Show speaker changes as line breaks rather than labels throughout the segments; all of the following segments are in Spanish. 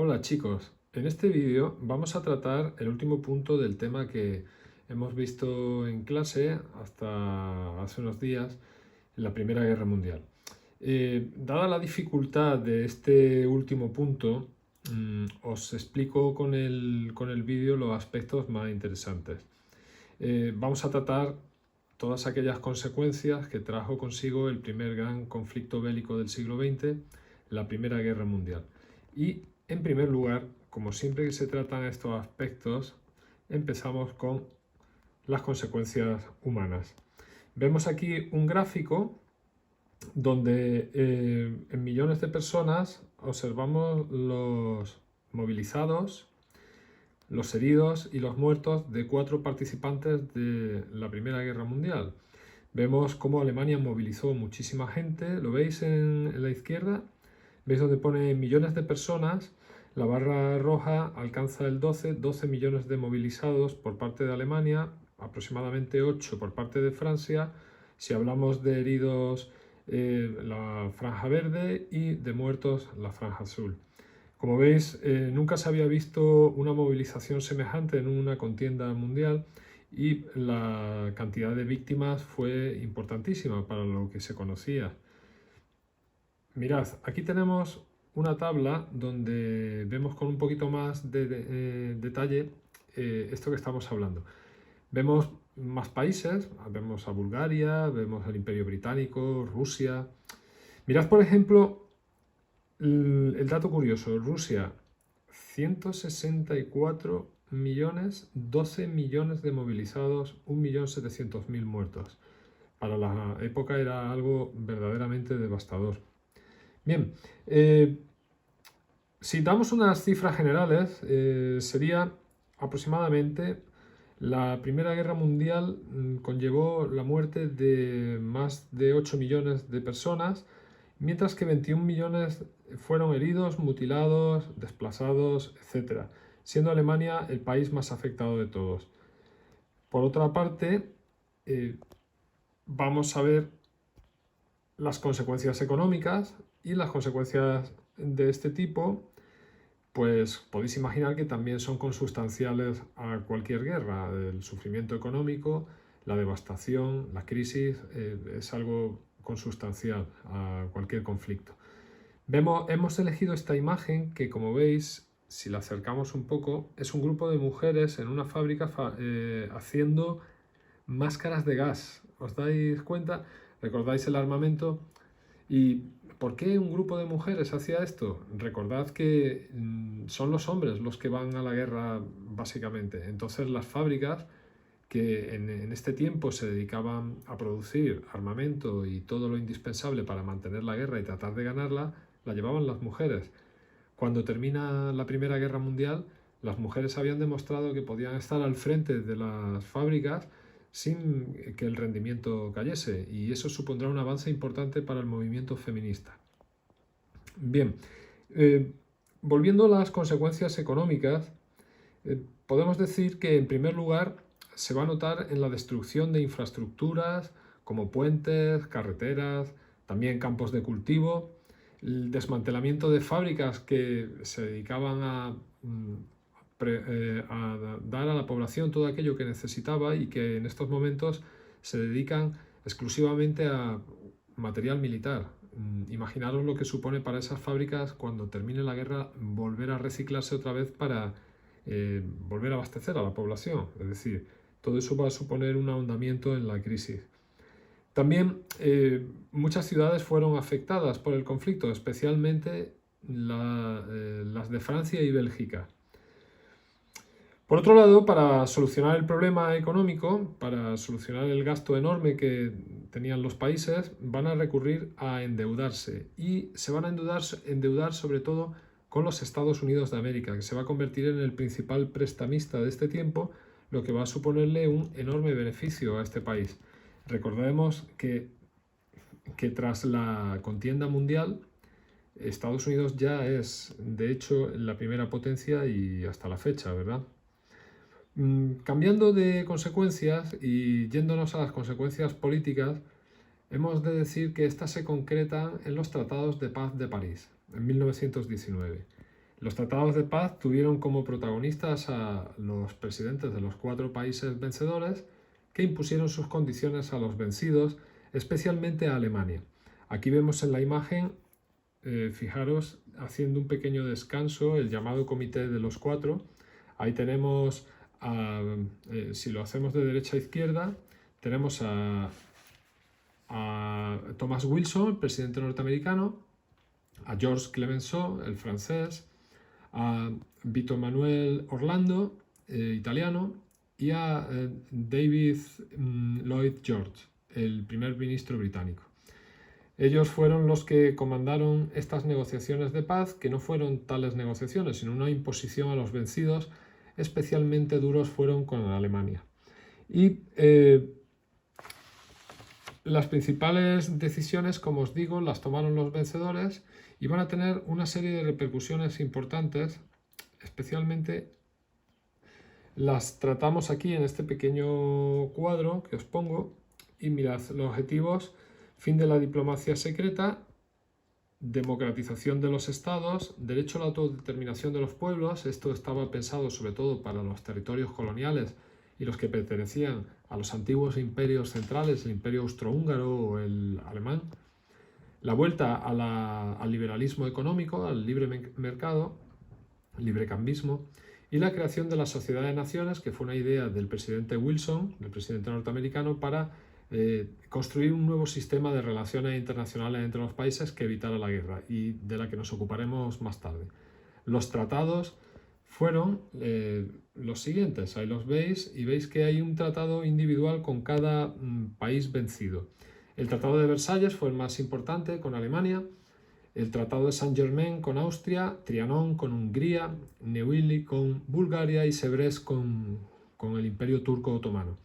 Hola chicos, en este vídeo vamos a tratar el último punto del tema que hemos visto en clase hasta hace unos días, en la Primera Guerra Mundial. Dada la dificultad de este último punto, os explico con el vídeo los aspectos más interesantes. Vamos a tratar todas aquellas consecuencias que trajo consigo el primer gran conflicto bélico del siglo XX, la Primera Guerra Mundial. Y, en primer lugar, como siempre que se tratan estos aspectos, empezamos con las consecuencias humanas. Vemos aquí un gráfico donde en millones de personas observamos los movilizados, los heridos y los muertos de 4 participantes de la Primera Guerra Mundial. Vemos cómo Alemania movilizó muchísima gente, ¿lo veis en la izquierda? ¿Veis donde pone millones de personas? La barra roja alcanza el 12 millones de movilizados por parte de Alemania, aproximadamente 8 por parte de Francia. Si hablamos de heridos, la franja verde, y de muertos, la franja azul. Como veis, nunca se había visto una movilización semejante en una contienda mundial y la cantidad de víctimas fue importantísima para lo que se conocía. Mirad, aquí tenemos una tabla donde vemos con un poquito más de detalle esto que estamos hablando. Vemos más países, vemos a Bulgaria, vemos al Imperio Británico, Rusia. Mirad, por ejemplo, el dato curioso: Rusia, 164 millones, 12 millones de movilizados, 1.700.000 muertos. Para la época era algo verdaderamente devastador. Bien, si damos unas cifras generales, sería aproximadamente la Primera Guerra Mundial conllevó la muerte de más de 8 millones de personas, mientras que 21 millones fueron heridos, mutilados, desplazados, etc., siendo Alemania el país más afectado de todos. Por otra parte, vamos a ver las consecuencias económicas, y las consecuencias de este tipo, pues podéis imaginar que también son consustanciales a cualquier guerra. El sufrimiento económico, la devastación, la crisis, es algo consustancial a cualquier conflicto. Hemos elegido esta imagen que, como veis, si la acercamos un poco, es un grupo de mujeres en una fábrica haciendo máscaras de gas. ¿Os dais cuenta? ¿Recordáis el armamento? ¿Y por qué un grupo de mujeres hacía esto? Recordad que son los hombres los que van a la guerra, básicamente. Entonces las fábricas que en este tiempo se dedicaban a producir armamento y todo lo indispensable para mantener la guerra y tratar de ganarla, la llevaban las mujeres. Cuando termina la Primera Guerra Mundial, las mujeres habían demostrado que podían estar al frente de las fábricas sin que el rendimiento cayese, y eso supondrá un avance importante para el movimiento feminista. Bien, volviendo a las consecuencias económicas, podemos decir que, en primer lugar, se va a notar en la destrucción de infraestructuras como puentes, carreteras, también campos de cultivo, el desmantelamiento de fábricas que se dedicaban a dar a la población todo aquello que necesitaba y que en estos momentos se dedican exclusivamente a material militar. Imaginaros lo que supone para esas fábricas, cuando termine la guerra, volver a reciclarse otra vez para volver a abastecer a la población. Es decir, todo eso va a suponer un ahondamiento en la crisis. También muchas ciudades fueron afectadas por el conflicto, especialmente las de Francia y Bélgica. Por otro lado, para solucionar el problema económico, para solucionar el gasto enorme que tenían los países, van a recurrir a endeudarse, y se van a endeudar sobre todo con los Estados Unidos de América, que se va a convertir en el principal prestamista de este tiempo, lo que va a suponerle un enorme beneficio a este país. Recordemos que tras la contienda mundial, Estados Unidos ya es, de hecho, la primera potencia y hasta la fecha, ¿verdad? Cambiando de consecuencias y yéndonos a las consecuencias políticas, hemos de decir que estas se concretan en los Tratados de Paz de París, en 1919. Los tratados de paz tuvieron como protagonistas a los presidentes de los 4 países vencedores que impusieron sus condiciones a los vencidos, especialmente a Alemania. Aquí vemos en la imagen, fijaros, haciendo un pequeño descanso, el llamado Comité de los 4. Ahí tenemos, si lo hacemos de derecha a izquierda, tenemos a Thomas Wilson, el presidente norteamericano, a Georges Clemenceau, el francés, a Vito Emanuele Orlando, italiano, y a David Lloyd George, el primer ministro británico. Ellos fueron los que comandaron estas negociaciones de paz, que no fueron tales negociaciones, sino una imposición a los vencidos. Especialmente duros fueron con Alemania. Y las principales decisiones, como os digo, las tomaron los vencedores y van a tener una serie de repercusiones importantes, especialmente las tratamos aquí en este pequeño cuadro que os pongo. Y mirad, los objetivos: fin de la diplomacia secreta, democratización de los estados, derecho a la autodeterminación de los pueblos. Esto estaba pensado sobre todo para los territorios coloniales y los que pertenecían a los antiguos imperios centrales, el imperio austrohúngaro o el alemán. La vuelta al liberalismo económico, al libre mercado, librecambismo, y la creación de la Sociedad de Naciones, que fue una idea del presidente Wilson, del presidente norteamericano, para construir un nuevo sistema de relaciones internacionales entre los países que evitara la guerra, y de la que nos ocuparemos más tarde. Los tratados fueron los siguientes, ahí los veis, y veis que hay un tratado individual con cada país vencido. El Tratado de Versalles fue el más importante con Alemania, el Tratado de Saint-Germain con Austria, Trianon con Hungría, Neuilly con Bulgaria y Sèvres con el Imperio Turco Otomano.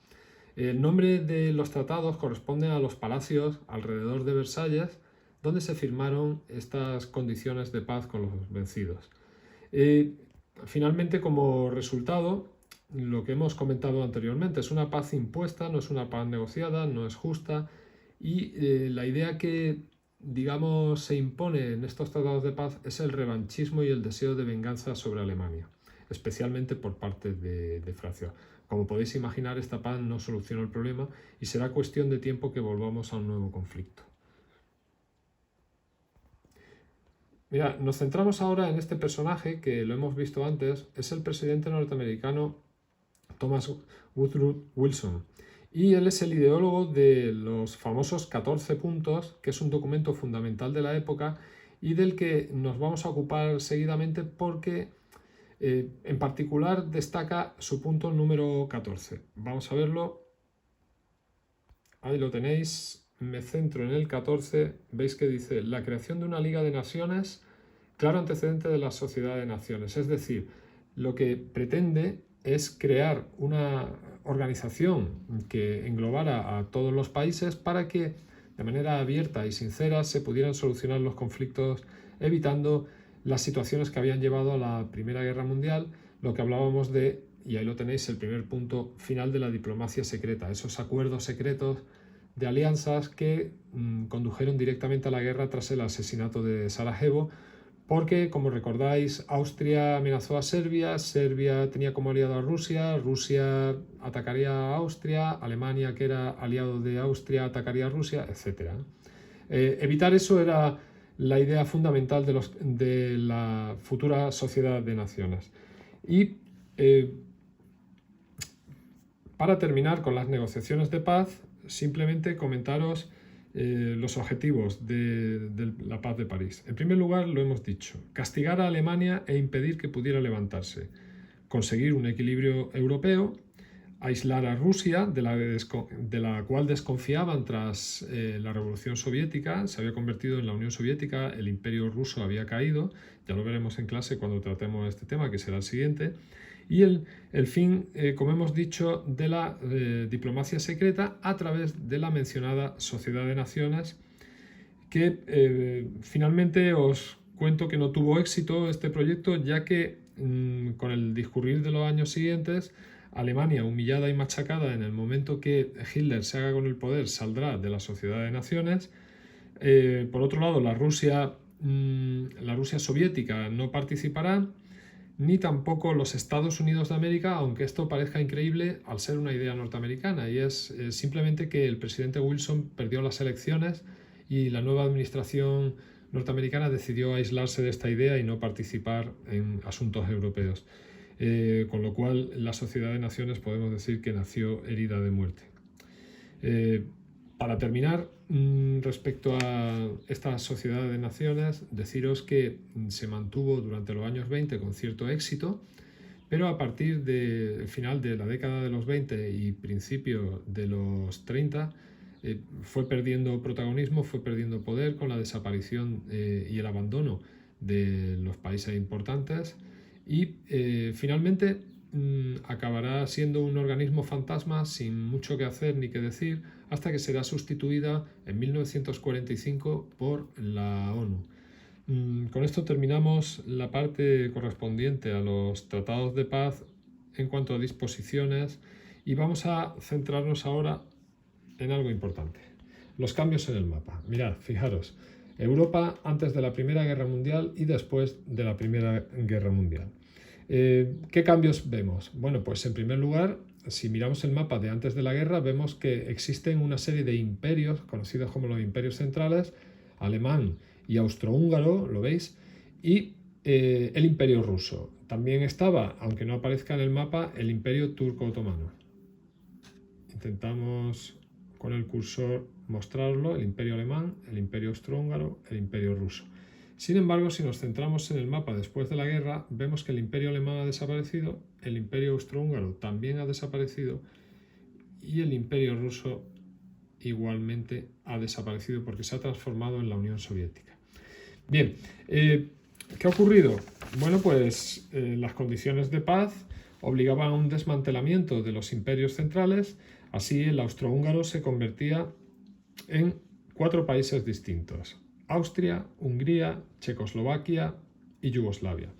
El nombre de los tratados corresponde a los palacios alrededor de Versalles, donde se firmaron estas condiciones de paz con los vencidos. Finalmente, como resultado, lo que hemos comentado anteriormente, es una paz impuesta, no es una paz negociada, no es justa, y la idea que, digamos, se impone en estos tratados de paz es el revanchismo y el deseo de venganza sobre Alemania, especialmente por parte de Francia. Como podéis imaginar, esta paz no soluciona el problema y será cuestión de tiempo que volvamos a un nuevo conflicto. Mira, nos centramos ahora en este personaje que lo hemos visto antes, es el presidente norteamericano Thomas Woodrow Wilson. Y él es el ideólogo de los famosos 14 puntos, que es un documento fundamental de la época y del que nos vamos a ocupar seguidamente porque en particular destaca su punto número 14. Vamos a verlo. Ahí lo tenéis. Me centro en el 14. Veis que dice: la creación de una Liga de Naciones, claro antecedente de la Sociedad de Naciones. Es decir, lo que pretende es crear una organización que englobara a todos los países para que de manera abierta y sincera se pudieran solucionar los conflictos, evitando las situaciones que habían llevado a la Primera Guerra Mundial, lo que hablábamos de, y ahí lo tenéis, el primer punto final de la diplomacia secreta, esos acuerdos secretos de alianzas que condujeron directamente a la guerra tras el asesinato de Sarajevo, porque, como recordáis, Austria amenazó a Serbia, Serbia tenía como aliado a Rusia, Rusia atacaría a Austria, Alemania, que era aliado de Austria, atacaría a Rusia, etc. Evitar eso era la idea fundamental de la futura Sociedad de Naciones. Y para terminar con las negociaciones de paz, simplemente comentaros los objetivos de la paz de París. En primer lugar, lo hemos dicho, castigar a Alemania e impedir que pudiera levantarse, conseguir un equilibrio europeo, aislar a Rusia, de la cual desconfiaban tras la Revolución Soviética, se había convertido en la Unión Soviética, el Imperio Ruso había caído, ya lo veremos en clase cuando tratemos este tema, que será el siguiente, y el fin, como hemos dicho, de la diplomacia secreta a través de la mencionada Sociedad de Naciones, que finalmente os cuento que no tuvo éxito este proyecto, ya que con el discurrir de los años siguientes, Alemania, humillada y machacada en el momento que Hitler se haga con el poder, saldrá de la Sociedad de Naciones. Por otro lado, la Rusia la Rusia soviética no participará, ni tampoco los Estados Unidos de América, aunque esto parezca increíble al ser una idea norteamericana, y es simplemente que el presidente Wilson perdió las elecciones y la nueva administración norteamericana decidió aislarse de esta idea y no participar en asuntos europeos. Con lo cual la Sociedad de Naciones podemos decir que nació herida de muerte. Para terminar, respecto a esta Sociedad de Naciones, deciros que se mantuvo durante los años 20 con cierto éxito, pero a partir del final de la década de los 20 y principio de los 30 fue perdiendo protagonismo, fue perdiendo poder con la desaparición y el abandono de los países importantes y finalmente acabará siendo un organismo fantasma sin mucho que hacer ni que decir hasta que será sustituida en 1945 por la ONU. Con esto terminamos la parte correspondiente a los tratados de paz en cuanto a disposiciones y vamos a centrarnos ahora en algo importante: los cambios en el mapa. Mirad, fijaros, Europa antes de la Primera Guerra Mundial y después de la Primera Guerra Mundial. ¿Qué cambios vemos? Bueno, pues en primer lugar, si miramos el mapa de antes de la guerra, vemos que existen una serie de imperios conocidos como los imperios centrales, alemán y austrohúngaro, ¿lo veis? Y el imperio ruso. También estaba, aunque no aparezca en el mapa, el imperio turco-otomano. Intentamos con el cursor mostrarlo: el imperio alemán, el imperio austrohúngaro, el imperio ruso. Sin embargo, si nos centramos en el mapa después de la guerra, vemos que el imperio alemán ha desaparecido, el imperio austrohúngaro también ha desaparecido y el imperio ruso igualmente ha desaparecido porque se ha transformado en la Unión Soviética. Bien, ¿qué ha ocurrido? Bueno, pues las condiciones de paz obligaban a un desmantelamiento de los imperios centrales. Así, el austrohúngaro se convertía en 4 países distintos: Austria, Hungría, Checoslovaquia y Yugoslavia.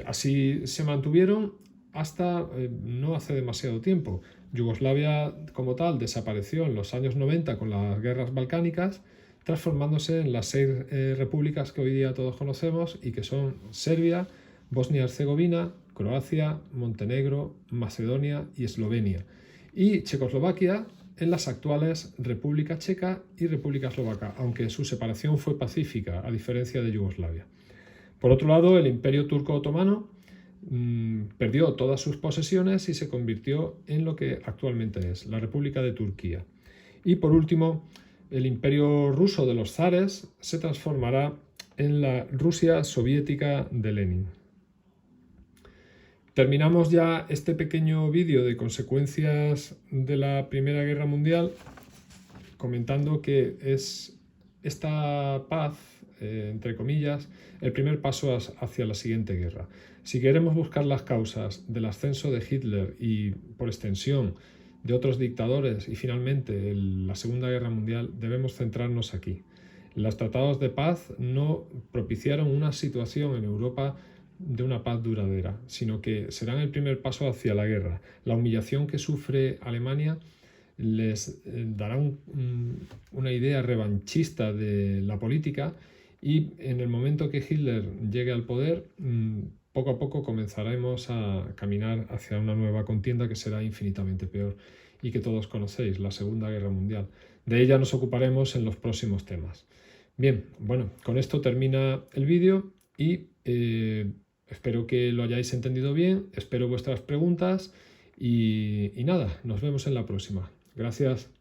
Así se mantuvieron hasta no hace demasiado tiempo. Yugoslavia como tal desapareció en los años 90 con las guerras balcánicas, transformándose en las 6 repúblicas que hoy día todos conocemos y que son Serbia, Bosnia-Herzegovina, Croacia, Montenegro, Macedonia y Eslovenia. Y Checoslovaquia en las actuales República Checa y República Eslovaca, aunque su separación fue pacífica, a diferencia de Yugoslavia. Por otro lado, el Imperio Turco-Otomano perdió todas sus posesiones y se convirtió en lo que actualmente es la República de Turquía. Y por último, el Imperio Ruso de los zares se transformará en la Rusia soviética de Lenin. Terminamos ya este pequeño vídeo de consecuencias de la Primera Guerra Mundial comentando que es esta paz, entre comillas, el primer paso hacia la siguiente guerra. Si queremos buscar las causas del ascenso de Hitler y, por extensión, de otros dictadores y finalmente la Segunda Guerra Mundial, debemos centrarnos aquí. Los tratados de paz no propiciaron una situación en Europa de una paz duradera, sino que serán el primer paso hacia la guerra. La humillación que sufre Alemania les dará una idea revanchista de la política y en el momento que Hitler llegue al poder, poco a poco comenzaremos a caminar hacia una nueva contienda que será infinitamente peor y que todos conocéis, la Segunda Guerra Mundial. De ella nos ocuparemos en los próximos temas. Bien, bueno, con esto termina el vídeo y espero que lo hayáis entendido bien, espero vuestras preguntas y nada, nos vemos en la próxima. Gracias.